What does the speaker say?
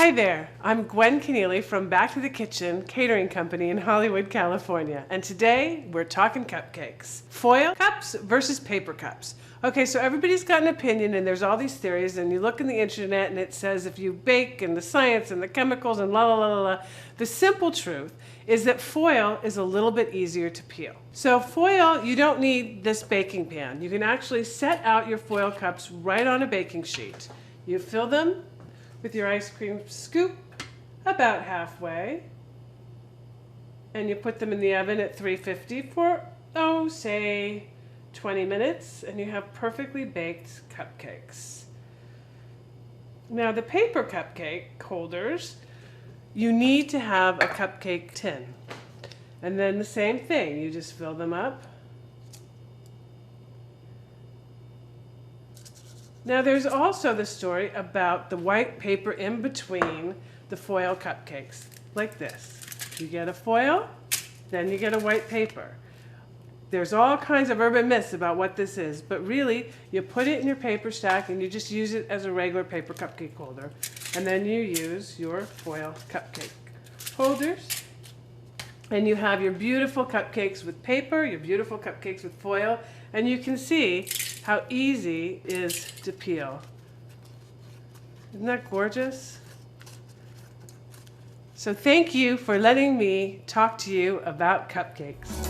Hi there, I'm Gwen Keneally from Back to the Kitchen Catering Company in Hollywood, California. And today we're talking cupcakes. Foil cups versus paper cups. Okay, so everybody's got an opinion and there's all these theories, and you look in the internet and it says if you bake and the science and the chemicals and la la la la la. The simple truth is that foil is a little bit easier to peel. So foil, you don't need this baking pan. You can actually set out your foil cups right on a baking sheet. You fill them with your ice cream scoop about halfway, and you put them in the oven at 350 for, say 20 minutes, and you have perfectly baked cupcakes. Now the paper cupcake holders, you need to have a cupcake tin. And then the same thing, you just fill them up. Now there's also the story about the white paper in between the foil cupcakes, like this. You get a foil, then you get a white paper. There's all kinds of urban myths about what this is, but really you put it in your paper stack and you just use it as a regular paper cupcake holder. And then you use your foil cupcake holders. And you have your beautiful cupcakes with paper, your beautiful cupcakes with foil, and you can see how easy it is to peel. Isn't that gorgeous? So thank you for letting me talk to you about cupcakes.